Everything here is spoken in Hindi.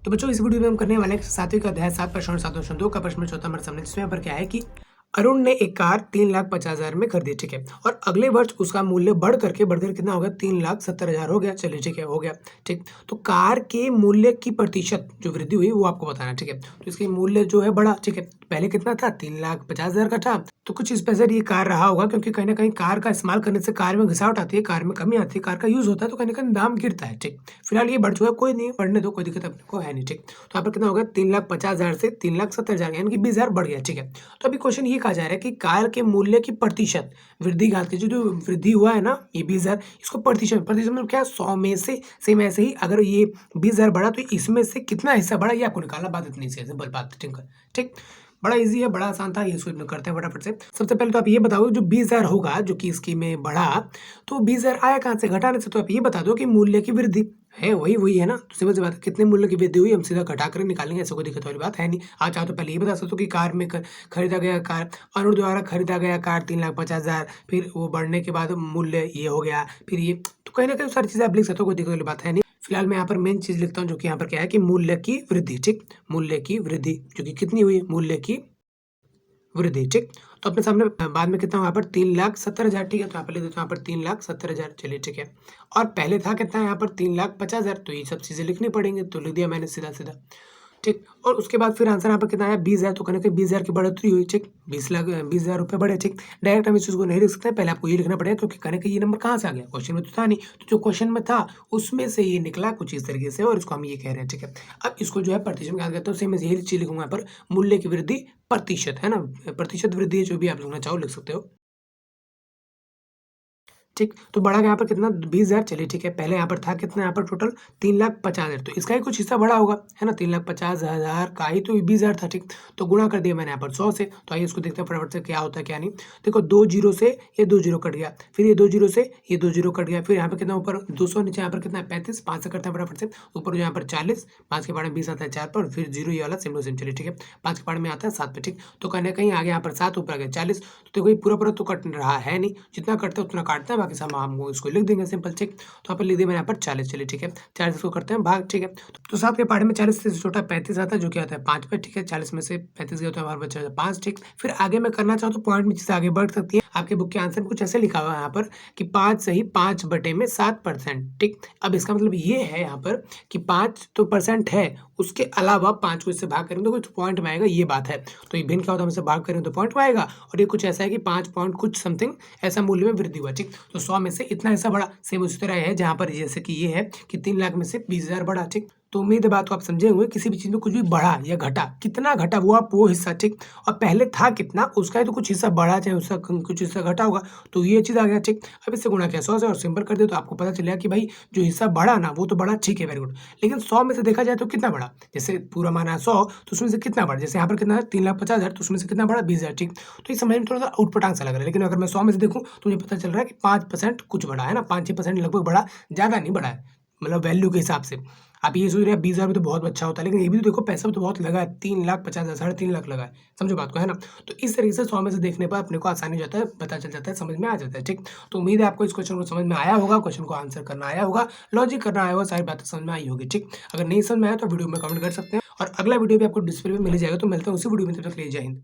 तो बच्चों इस वीडियो में हम करने वाले हैं सातवीं का अध्याय 7 प्रश्न और 7 प्रश्न 2 का प्रश्न चौथा हमारे सामने, जिसमें यहाँ पर क्या है कि अरुण ने एक कार 3,50,000 में खरीदी, ठीक है, और अगले वर्ष उसका मूल्य बढ़कर कितना हो गया, 3,70,000 हो गया। चलिए ठीक है, हो गया, ठीक। तो कार के मूल्य की प्रतिशत जो वृद्धि हुई वो आपको बताना है, ठीक है। तो इसकी मूल्य जो है बढ़ा, ठीक है। पहले कितना था, 3,50,000 का था, तो कुछ इस पैसे ये कार रहा होगा, क्योंकि कहीं ना कहीं कार का इस्तेमाल करने से कार में घिसावट आती है, कार में कमी आती है, कार का यूज होता है, तो कहीं ना कहीं दाम गिरता है, ठीक। फिलहाल ये बढ़ चुका है, कोई नहीं, बढ़ने दो, कोई दिक्कत अपने को है नहीं, ठीक। तो यहाँ पर कितना होगा, 3,50,000 से 3,70,000, यानी कि 20,000 बढ़ गया, ठीक है। तो अभी क्वेश्चन ये कहा जा रहा है कि कार के मूल्य की प्रतिशत वृद्धि घात की जो वृद्धि हुआ है ना, ये 20,000, इसको प्रतिशत प्रतिशत मतलब क्या, 100 में से सेम ऐसे ही अगर ये 20,000 बढ़ा तो इसमें से कितना हिस्सा बढ़ा ये आपको निकालना, बात इतनी सी है, सिंपल बात, ठीक है, ठीक। बड़ा इजी है, बड़ा आसान था, ये इसको करते हैं फटाफट से। सबसे पहले तो आप ये बताओ, जो 20,000 होगा जो कि इसकी में बढ़ा, तो 20,000 आया कहाँ से, घटाने से। तो आप ये बता दो कि मूल्य की वृद्धि है, वही है ना, तो सिंपल सी बात है, कितने मूल्य की वृद्धि हुई हम सीधा घटा कर निकालेंगे, ऐसा कोई दिक्कत वाली बात है नहीं। आप चाहो तो पहले ये बता सकते हो कि कार में खरीदा गया कार, अरुण द्वारा खरीदा गया कार 3,50,000, फिर वो बढ़ने के बाद मूल्य ये हो गया, फिर ये, तो कहीं ना कहीं सारी चीज़ें आप लिख सकते हो, कोई दिक्कत वाली बात है नहीं। फिलहाल मैं यहाँ पर मेन चीज़ लिखता हूँ, जो कि यहाँ पर क्या है कि मूल्य की वृद्धि, ठीक, मूल्य की वृद्धि जो कि कितनी हुई, मूल्य की वृद्धि, ठीक। तो अपने सामने बाद में कितना, वहाँ पर 3,70,000, ठीक है। तो यहाँ पर लिख देते हैं, यहाँ पर 3,70,000, चलिए ठीक है। और पहले था कितना, यहाँ पर 3,50,000, तो ये सब चीज़ें लिखनी पड़ेंगी, तो लिख दिया मैंने सीधा सीधा, ठीक। और उसके बाद फिर आंसर यहाँ पर कितना आया, 20,000, तो कहने के 20,000 की बढ़ोतरी हुई, ठीक, 20,000 रुपये बढ़े, ठीक। डायरेक्ट हम इस चीज़ को नहीं लिख सकते, पहले आपको ये लिखना पड़ेगा, क्योंकि कहने के ये नंबर कहाँ से आ गया, क्वेश्चन में तो था नहीं, तो जो क्वेश्चन में था उसमें से ये निकला कुछ इस तरीके से, और इसको हम ये कह रहे हैं, ठीक है। अब इसको जो है प्रतिशत में कहते हैं, सेम यही चीज़ लिखूंगा यहाँ पर, मूल्य की वृद्धि प्रतिशत, है ना, प्रतिशत वृद्धि, जो भी आप लिखना चाहो लिख सकते हो, ठीक। तो बढ़ा यहाँ पर कितना, 20,000, चलिए ठीक है। पहले यहाँ पर था कितना, यहाँ पर टोटल 3,50,000, तो इसका ही कुछ हिस्सा बढ़ा होगा, है ना, 3,50,000 का ही तो 20,000 था, ठीक। तो गुणा कर दिया मैंने यहाँ पर 100 से। तो आइए इसको देखते हैं फटाफट से क्या होता है क्या नहीं। देखो, 2 जीरो से ये 2 जीरो कट गया, फिर ये 2 जीरो से ये 2 जीरो कट गया, फिर यहाँ पर कितना ऊपर 200, नीचे यहाँ पर कितना है 35, 5 से करते हैं फटाफट से, ऊपर यहाँ पर 40, 5 के पार में 20 आता है 4 पर, फिर जीरो ये वाला सेम टू सेम, चलिए ठीक है। 5 के पार में आता है 7 पे, ठीक। तो कहीं ना कहीं आगे यहाँ पर 7, ऊपर आ गया 40, तो देखो ये पूरा पूरा तो कट रहा है नहीं, जितना कटता है उतना काटता है, बाकी सब हम इसको लिख देंगे सिंपल, ठीक। तो यहाँ पर लिख दिया मैंने यहाँ पर 40, चलिए ठीक है। 40 को करते हैं भाग, ठीक है। तो 7 के पार्ट में 40 से छोटा 35 आता है, जो कि आता है 5 पे, ठीक है। 40 में से 35 गया तो हमारे बच्चा 5, ठीक। फिर आगे मैं करना चाहूँ तो पॉइंट में चीज़ आगे बढ़ सकती है। आपके बुक के आंसर में कुछ ऐसे लिखा हुआ है यहाँ पर कि 5 सही 5/7%, ठीक। अब इसका मतलब ये है यहाँ पर कि 5 तो परसेंट है, उसके अलावा 5 को इससे भाग करेंगे तो कुछ पॉइंट में आएगा, ये बात है। तो ये भिन्न क्या होता है, हम इसे भाग करेंगे तो पॉइंट में आएगा, और ये कुछ ऐसा है कि 5 पॉइंट कुछ समथिंग ऐसा मूल्य में वृद्धि हुआ, ठीक। तो 100 में से इतना ऐसा बढ़ा, सेम उसी तरह है जहाँ पर जैसे कि ये है कि 3 लाख में से 20,000 बढ़ा, ठीक। तो उम्मीद है बात को आप समझे होंगे, किसी भी चीज़ में कुछ भी बढ़ा या घटा, कितना घटा वो आप वो हिस्सा, ठीक। और पहले था कितना, उसका ही तो कुछ हिस्सा बढ़ा, चाहे उसका कुछ हिस्सा घटा होगा, तो ये चीज़ आ गया, ठीक। अब इससे गुणा किया 100 से और सिंपल कर दिया, तो आपको पता चलेगा कि भाई जो हिस्सा बढ़ा ना वो तो बढ़ा, ठीक है, वेरी गुड। लेकिन 100 में से देखा जाए तो कितना बढ़ा, जैसे पूरा माना है 100, तो उसमें से कितना बढ़ा, जैसे यहाँ पर कितना है 3,50,000, तो उसमें से कितना बढ़ा 20,000, ठीक। तो ये समझ में थोड़ा सा आउटपटांग सा लग रहा है, लेकिन अगर मैं 100 में से देखूँ तो मुझे पता चल रहा है कि 5% कुछ बढ़ा है ना, 5-6% लगभग बढ़ा, ज़्यादा नहीं बढ़ा है, मतलब वैल्यू के हिसाब से। आप ये सोच रहे हैं 20,000 भी तो बहुत अच्छा होता है, लेकिन ये भी तो देखो पैसा भी तो बहुत लगा है, 3,50,000, 3.5 लाख लगा है, समझो बात को, है ना। तो इस तरीके से 100 में से देखने पर अपने को आसानी हो जाता है, पता चल जाता है, समझ में आ जाता है, ठीक। तो उम्मीद है आपको इस क्वेश्चन को समझ में आया होगा, क्वेश्चन को आंसर करना आया होगा, लॉजिक करना आया होगा, सारी बातें समझ में आई होगी, ठीक। अगर नहीं समझ में आया तो वीडियो में कमेंट कर सकते हैं, और अगला वीडियो भी आपको डिस्प्ले में मिल जाएगा। तो मिलते हैं उसी वीडियो में, तब तक के लिए जय हिंद।